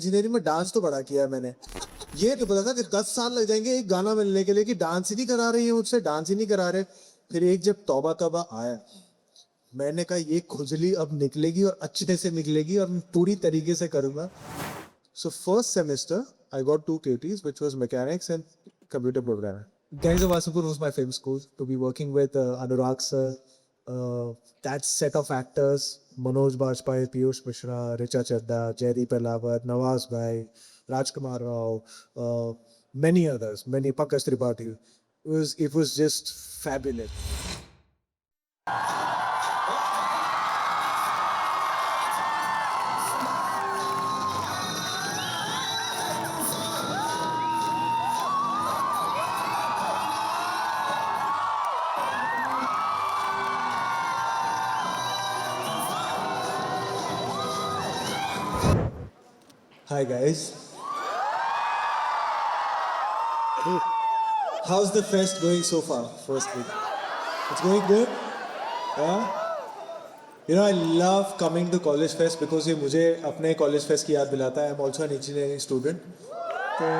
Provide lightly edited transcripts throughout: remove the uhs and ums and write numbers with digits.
Engineering में dance तो बड़ा किया है मैंने। ये तो पता था कि 10 साल लग जाएंगे एक गाना मिलने के लिए कि डांस ही नहीं करा रही है मुझसे, डांस ही नहीं करा रहे। फिर एक जब तौबा तौबा आया, मैंने कहा ये खुजली अब निकलेगी और अच्छे से निकलेगी और मैं पूरी तरीके से करूंगा। So first semester, I got two QTs, which was mechanics and computer programming. Gangs of Wasipur was my film school. To be working with Anurag sir, that set of actors, Manoj Bajpayee, Piyush Mishra, Richa Chadda, Jaideep Elawat, Nawaz Bhai, Rajkumar Rao, many others, many Pankaj Tripathi. It was just fabulous. Hi guys. How's the fest going so far? Firstly, it's going good. Yeah. You know, I love coming to college fest because ये मुझे अपने college fest की याद दिलाता है. I'm also an engineering student. So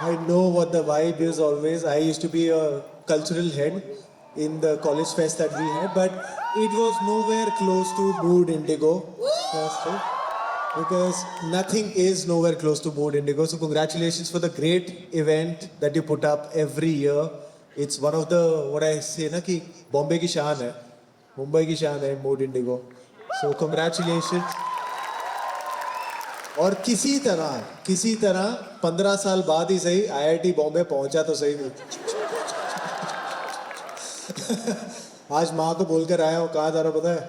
I know what the vibe is always. I used to be a cultural head in the college fest that we had, but it was nowhere close to Mood Indigo. Firstly, because nothing is nowhere close to Mood Indigo. So congratulations for the great event that you put up every year. It's one of the, what I say na कि बॉम्बे की शान है, मुंबई की शान है Mood Indigo. So congratulations. और किसी तरह 15 साल बाद ही सही आईआईटी बॉम्बे पहुंचा तो सही नहीं। आज माँ को बोलकर आया हूँ, कहाँ जा रहा पता है?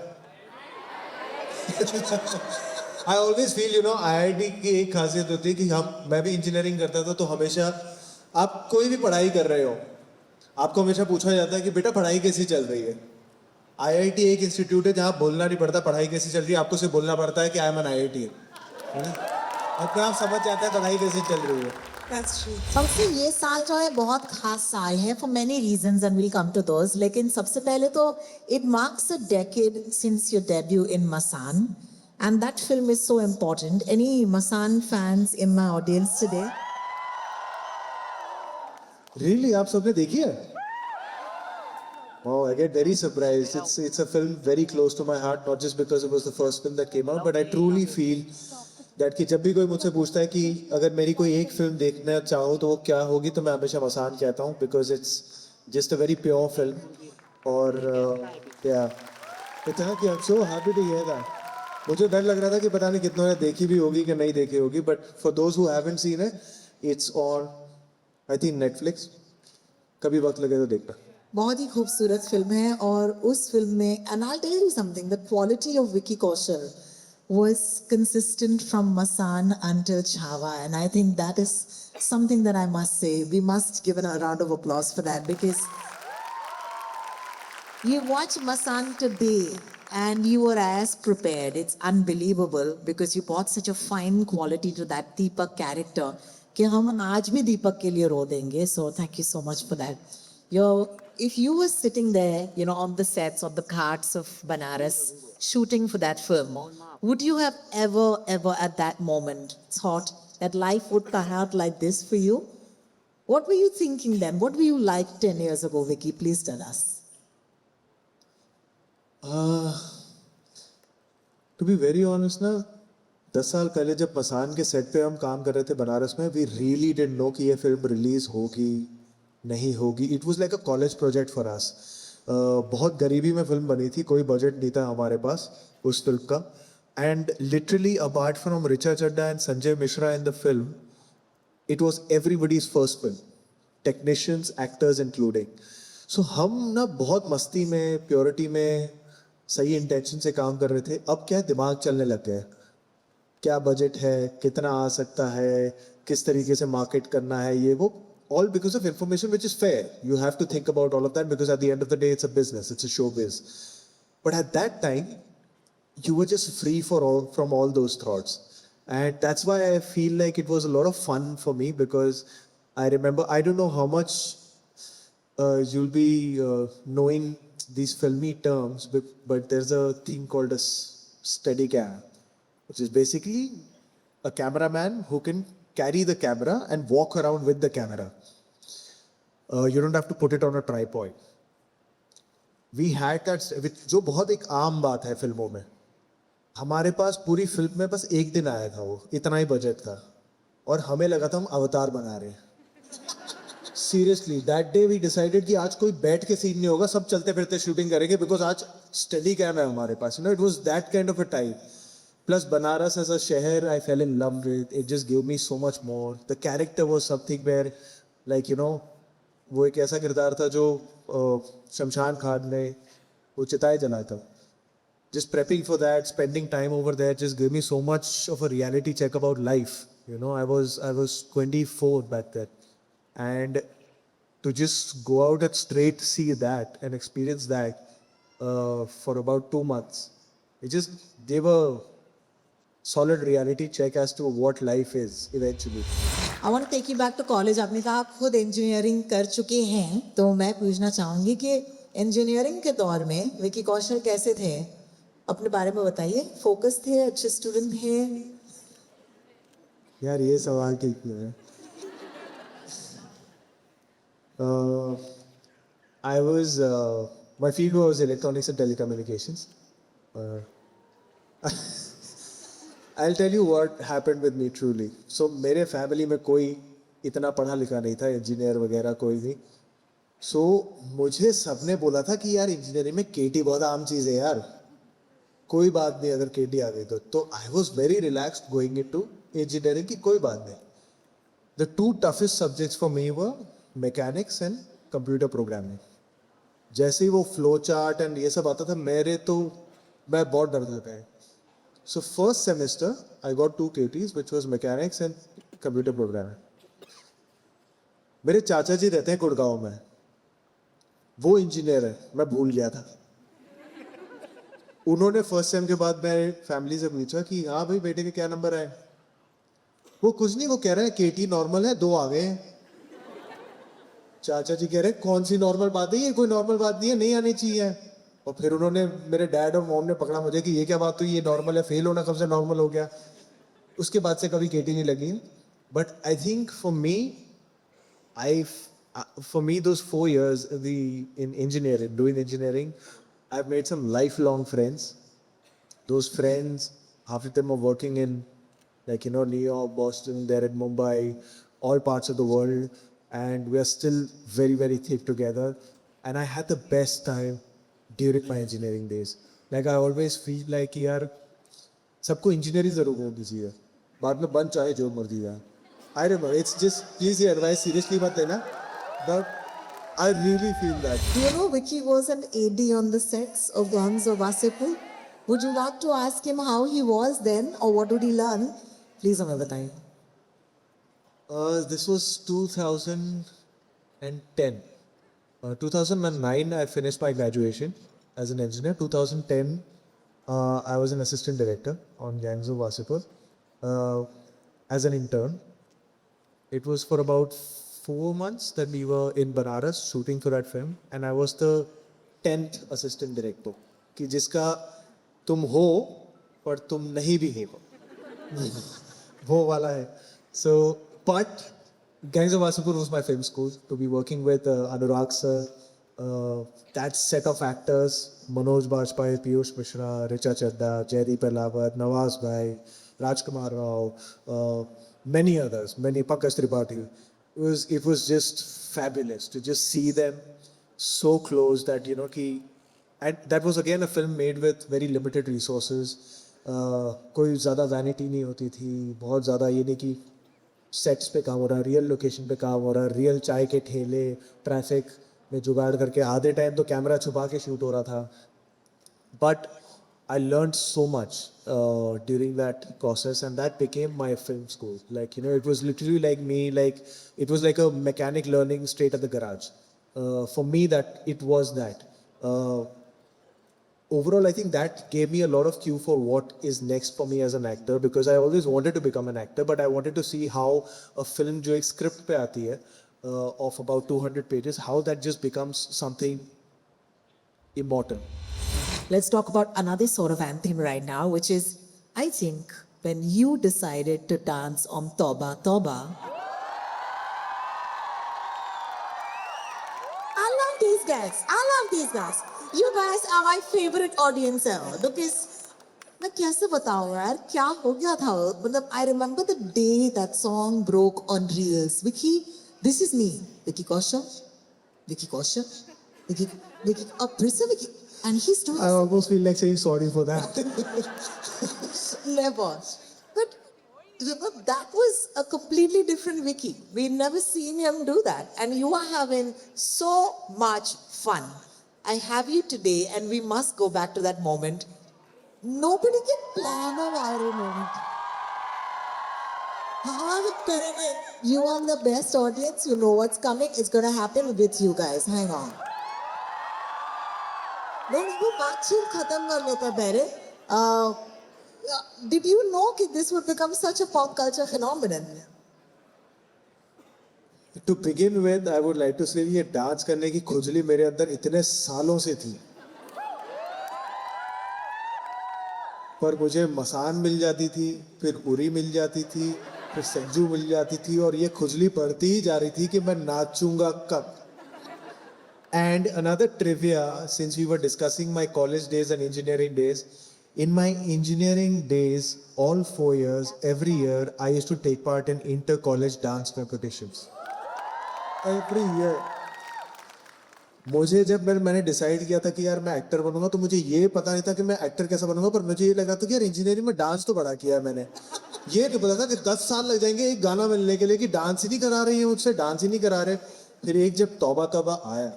आई ऑलवेज फील आईआईटी की एक खासियत होती है कि मैं भी इंजीनियरिंग करता था तो हमेशा आप कोई भी पढ़ाई कर रहे हो, आपको हमेशा पूछा जाता है कि बेटा पढ़ाई कैसी चल रही है। आईआईटी एक इंस्टीट्यूट है जहाँ बोलना नहीं पड़ता पढ़ाई कैसी चल रही है, आपको सिर्फ बोलना पड़ता है कि आई एम एन आईआईटी, अपने आप समझ जाता है पढ़ाई कैसी चल रही है। That's true. सबसे ये साल जो है बहुत खास साल है for many reasons and we'll come to those. लेकिन सबसे पहले तो it marks a decade since your debut in Masan and that film is so important. Any Masan fans in my audience today? Really, आप सबने देखी है? Oh, I get very surprised. It's a film very close to my heart, not just because it was the first film that came out, but I truly feel that कि जब भी कोई मुझसे पूछता है कि अगर मेरी कोई एक फिल्म देखना चाहो तो वो क्या होगी, तो मैं हमेशा मसान कहता हूँ because it's just a very pure film. और इतना कि I'm so happy to hear that. मुझे डर लग रहा था कि पता नहीं कितनों ने देखी भी होगी कि नहीं देखी होगी, but for those who haven't seen it, it's on I think Netflix. कभी वक्त लगे तो देखना। बहुत ही खूबसूरत फिल्म है और उस फिल्म में and I'll tell you something, the quality of Vicky Kaushal was consistent from Masan until Chhawa and I think that is something that I must say. We must give a round of applause for that because you watch Masan today and you were as prepared. It's unbelievable because you brought such a fine quality to that Deepak character कि हम आज भी दीपक के लिए रो देंगे. So thank you so much for that. If you were sitting there, on the sets of the carts of Banaras shooting for that film, would you have ever at that moment thought that life would turn out like this for you? What were you thinking then? What were you like 10 years ago, Vicky? Please tell us. To be very honest ना, 10 साल पहले जब मसान के set पे हम काम कर रहे थे बनारस में, वी रियली डिडंट नो कि ये फिल्म रिलीज होगी नहीं होगी. It was like a college project for us. बहुत गरीबी में फिल्म बनी थी, कोई बजट नहीं था हमारे पास उस फिल्म का. And literally apart from Richa Chadha and Sanjay Mishra in the film, it was everybody's first film, technicians actors including. So हम ना बहुत मस्ती में, प्योरिटी में, सही इंटेंशन से काम कर रहे थे. अब क्या दिमाग चलने लग गया, क्या बजट है, कितना आ सकता है, किस तरीके से मार्केट करना है, ये वो, all because of information which is fair. You have to think about all of that because at the end of the day it's a business, it's a showbiz. But at that time you were just free from all those thoughts, and that's why I feel like it was a lot of fun for me because I remember, I don't know how much you'll be knowing these filmy terms, but there's a thing called a steady cam, which is basically a cameraman who can carry the camera and walk around with the camera. You don't have to put it on a tripod. We had that, जो बहुत एक आम बात है फिल्मों में. हमारे पास पूरी फिल्म में बस एक दिन आया था, वो इतना ही बजट था और हमें लगा था हम अवतार बना रहे हैं. Seriously that day we decided कि आज कोई बैठ के सीन नहीं होगा, सब चलते फिरते शूटिंग करेंगे बिकॉज आज स्टडी कैम है हमारे पास. It was that kind of a time. Plus Banaras as a शहर I fell in love with it. Just give me so much more. The character was something where like वो एक ऐसा किरदार था जो शमशान खान ने वो चिताएं जलाया था. Just prepping for that, spending time over there, just gave me so much of a reality check about life. I was 24 back then, and to just go out and straight see that and experience that for about 2 months, it just gave a solid reality check as to what life is eventually. I want to take you back to college. आपने कहा आप खुद engineering कर चुके हैं, तो मैं पूछना चाहूंगी कि इंजीनियरिंग के दौर में विकी कौशल कैसे थे? अपने बारे में बताइए. फोकस थे, अच्छे स्टूडेंट थे? यार ये सवाल क्यों है? I was my field was electronics and telecommunications. I'll tell you what happened with me truly. So मेरे फैमिली में कोई इतना पढ़ा लिखा नहीं था, इंजीनियर वगैरह कोई नहीं. So मुझे सबने बोला था कि यार इंजीनियरिंग में केटी बहुत आम चीज़ है यार, कोई बात नहीं अगर केटी आ गई तो I was very relaxed going into engineering की कोई बात नहीं. The two toughest subjects for me were mechanics and computer programming. जैसे ही वो फ्लो चार्ट एंड ये सब आता था मैं बहुत डरता था. So first semester I got 2 KTs which was mechanics and computer programming. मेरे चाचा जी रहते हैं गुड़गांव में, वो इंजीनियर है, मैं भूल गया था. उन्होंने फर्स्ट सेम के बाद मेरे फैमिली से पूछा कि हाँ भाई बेटे के क्या नंबर आए? वो कुछ नहीं, वो कह रहे हैं केटी नॉर्मल है, 2 आ गए हैं. चाचा जी कह रहे हैं कौन सी नॉर्मल बात है, ये कोई नॉर्मल बात नहीं है, नहीं आनी चाहिए. और फिर उन्होंने मेरे डैड और मॉम ने पकड़ा मुझे कि ये क्या बात हुई, ये नॉर्मल है, फेल होना कब से नॉर्मल हो गया. उसके बाद से कभी केटी नहीं लगी. But I think for me those 4 years in engineering, doing engineering, I've made some lifelong friends. Those friends, half of them are working in New York, Boston, they're in Mumbai, all parts of the world, and we are still very, very thick together. And I had the best time during my engineering days. Like I always feel like यार सबको engineering जरूर होनी चाहिए, बाद में बन चाहे जो मर्जी जाए. I don't know, it's just please ये advice seriously मत लेना, but I really feel that. Do you know Vicky was an AD on the sets of Gangs of Wasseypur? Would you like to ask him how he was then or what did he learn? Please हमें बताइए. This was 2010. 2009 I finished my graduation as an engineer. 2010 I was an assistant director on Gangs of Wasseypur as an intern. It was for about 4 months that we were in Banaras shooting for that film, and I was the 10th assistant director. कि जिसका तुम हो पर तुम नहीं भी हो, वो वाला है. So, but Gangs of Wasseypur was my film school. To be working with Anurag sir, that set of actors, Manoj Bajpayee, Piyush Mishra, Richa Chadda, Jaideep Ahlawat, Nawaz Bhai, Rajkumar Rao, many others, many Pankaj Tripathi. It was just fabulous to just see them so close that and that was again a film made with very limited resources. कोई ज़्यादा vanity नहीं होती थी, बहुत ज़्यादा ये नहीं कि सेट्स पे काम हो रहा है, रियल लोकेशन पे काम हो रहा है, रियल चाय के ठेले ट्रैफिक में जुगाड़ करके आधे टाइम तो कैमरा छुपा के शूट हो रहा था. But I learned so much during that process, and that became my film school. It was literally like me, it was like a mechanic learning straight at the garage. For me, it was that. Overall, I think that gave me a lot of cue for what is next for me as an actor, because I always wanted to become an actor, but I wanted to see how a film जो एक script पे आती है of about 200 pages, how that just becomes something immortal. Let's talk about another sort of anthem right now, which is, I think, when you decided to dance on Toba Toba. I love these guys. I love these guys. You guys are my favorite audience ever because मैं कैसे बताऊँ यार क्या हो गया था मतलब I remember the day that song broke on reels. Vicky, this is me. Vicky Kaushal, Vicky Kaushal, Vicky, फिर से Vicky, and he's doing I almost feel like saying sorry for that. never. But you know, that was a completely different Vicky. We never seen him do that. And you are having so much fun. I have you today, and we must go back to that moment. Nobody can plan a viral moment. You are the best audience. You know what's coming. It's gonna happen with you guys. Hang on. नहीं वो बातचीत खत्म कर लेता पहले. Did you know that this would become such a pop culture phenomenon? To begin with, I would like to say ये dance करने की खुजली मेरे अंदर इतने सालों से थी, पर मुझे मसान मिल जाती थी, फिर उरी मिल जाती थी, फिर संजू मिल जाती थी और ये खुजली बढ़ती ही जा रही थी कि मैं नाचूंगा कब. And another trivia, since we were discussing my college days and engineering days, in my engineering days, all 4 years, every year, I used to take part in inter-college dance competitions. Every year. मुझे जब मैंने decide किया था कि यार मैं actor बनूंगा तो मुझे ये पता नहीं था कि मैं एक्टर कैसा बनूंगा, पर मुझे ये लगा था कि यार इंजीनियरिंग में डांस तो बड़ा किया है मैंने. ये नहीं पता था कि 10 साल लग जाएंगे एक गाना मिलने के लिए कि डांस ही नहीं करा रही है मुझसे, डांस ही नहीं करा रहे. फिर एक जब तौबा तौबा आया,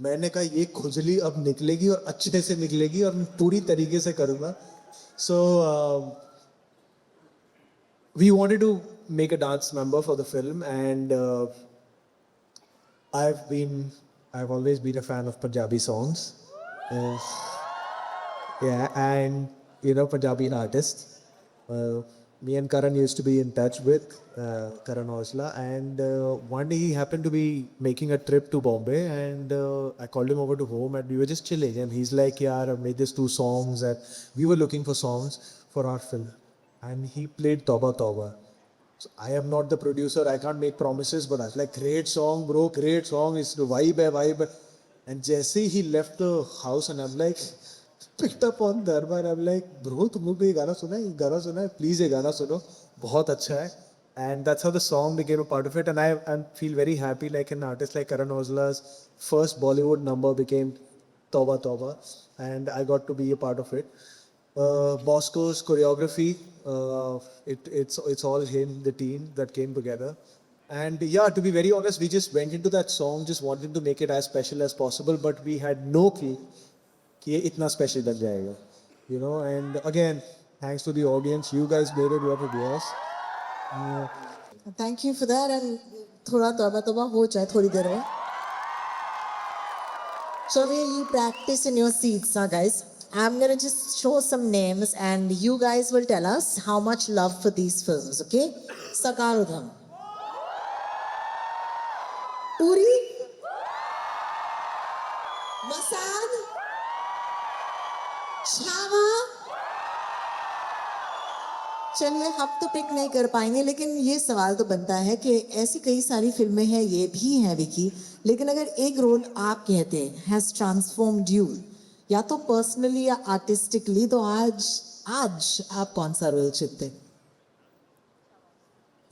मैंने कहा ये खुजली अब निकलेगी और अच्छे से निकलेगी और मैं पूरी तरीके से करूँगा. So we wanted to make a dance number for the film, and I've always been a fan of Punjabi songs. Yeah, and you know, Punjabi artists. Me and Karan used to be in touch with Karan Aujla, and one day he happened to be making a trip to Bombay, and I called him over to home, and we were just chilling, and he's like, "Yeah, I made these 2 songs," and we were looking for songs for our film, and he played Toba Toba. So I am not the producer, I can't make promises, but I was like, "Great song, bro, great song. It's the vibe hai, vibe." hai." And Jesse, he left the house, and I'm like, picked up on Dharma, and I'm like, "Bro, तुम लोग को ये गाना सुना है? ये गाना सुना है? Please ये गाना सुनो, बहुत अच्छा है." And that's how the song became a part of it. And I feel very happy, like an artist like Karan Aujla's first Bollywood number became Toba Toba, and I got to be a part of it. Bosco's choreography, it's all him, the team that came together. And yeah, to be very honest, we just went into that song just wanting to make it as special as possible, but we had no clue कि ये इतना special बन जाएगा, you know. And again, thanks to the audience, you guys made it what it was. Thank you for that, and थोड़ा तौबा तौबा हो जाए थोड़ी देर में. So you practice in your seats, guys. I'm gonna just show some names, and you guys will tell us how much love for these films, okay? Sakarudham, Uri, Masan, Chava. चलिए हम तो पिक नहीं कर पाएंगे, लेकिन ये सवाल तो बनता है कि ऐसी कई सारी फिल्में हैं, ये भी हैं विकी, लेकिन अगर एक रोल आप कहते हैं हैज ट्रांसफॉर्म्ड यू, या तो पर्सनली या आर्टिस्टिकली, तो आज आप कौन सा रोल चुनते?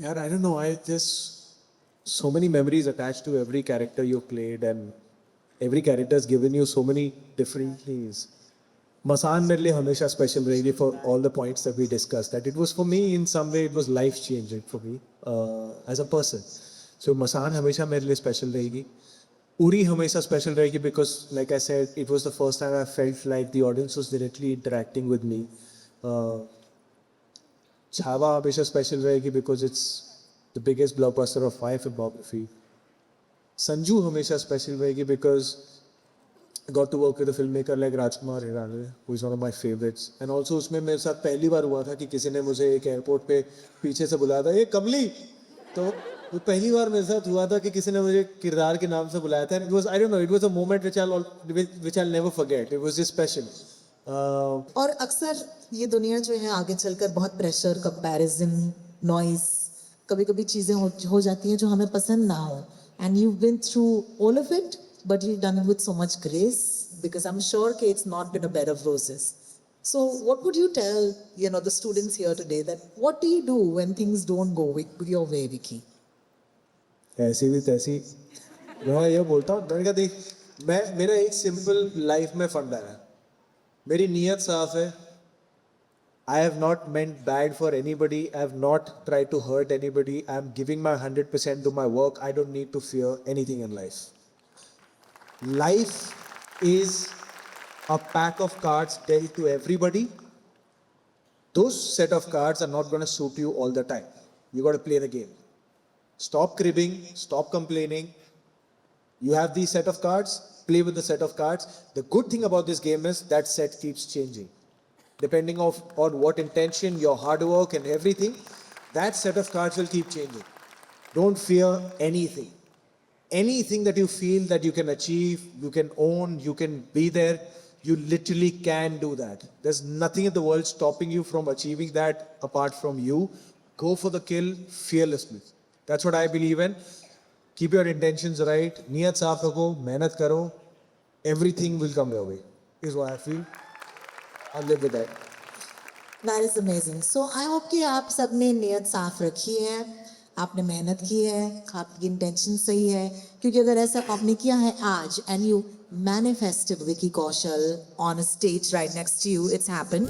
यार, I don't know, I just so many memories attached to every character you played, and every character has given you so many different things. Masan मेरे लिए हमेशा स्पेशल रहेगी for all the points that we discussed. That it was for me in some way, it was life changing for me as a person. So Masan हमेशा मेरे लिए special रहेगी. Uri हमेशा special रहेगी because, like I said, it was the first time I felt like the audience was directly interacting with me. Chhava हमेशा special रहेगी because it's the biggest blockbuster of my filmography. Sanju हमेशा special रहेगी because I got to work with a filmmaker like Rajkumar Hirane, who is one of my favorites. And also उसमें मेरे साथ पहली बार हुआ था कि किसी ने मुझे एक एयरपोर्ट पे पीछे से बुलाया था, ये कमली, तो वो पहली बार मेरे साथ हुआ था कि किसी ने मुझे किरदार के नाम से बुलाया था. And it was, I don't know, it was a moment which I'll never forget. It was just special. और अक्सर ये दुनिया जो है आगे चलकर बहुत प्रेशर, कंपैरिजन, नॉइस, कभी कभी चीज़ें हो जाती हैं जो हमें पसंद ना हो, and you been through all of it but you done it with so much grace because I am sure कि it's not been a bed of roses. So what would you tell, the students here today, that what do you do when things don't go your way, Vicky? ऐसी भी तैसी. मैं ये बोलता हूँ, मैंने कहा देख, मेरा एक सिंपल लाइफ में फंडा है. मेरी नीयत साफ है. I have not meant bad for anybody. I have not tried to hurt anybody. I am giving my 100% to my work. I don't need to fear anything in life. Life is a pack of cards dealt to everybody. Those set of cards are not going to suit you all the time. You got to play the game. Stop cribbing, stop complaining. You have these set of cards, play with the set of cards. The good thing about this game is that set keeps changing. Depending on what intention, your hard work and everything, that set of cards will keep changing. Don't fear anything. Anything that you feel that you can achieve, you can own, you can be there, you literally can do that. There's nothing in the world stopping you from achieving that apart from you. Go for the kill fearlessly. That's what I believe in. Keep your intentions right. Niyat saaf rakho, mehnat karo. Everything will come your way. Is what I feel. I'll live with that. That is amazing. So I hope कि आप सबने नियत साफ रखी है, आपने मेहनत की है, आपकी इंटेंशन सही है, क्योंकि अगर ऐसा आपने किया है आज and you manifested Vicky Kaushal on a stage right next to you, it's happened.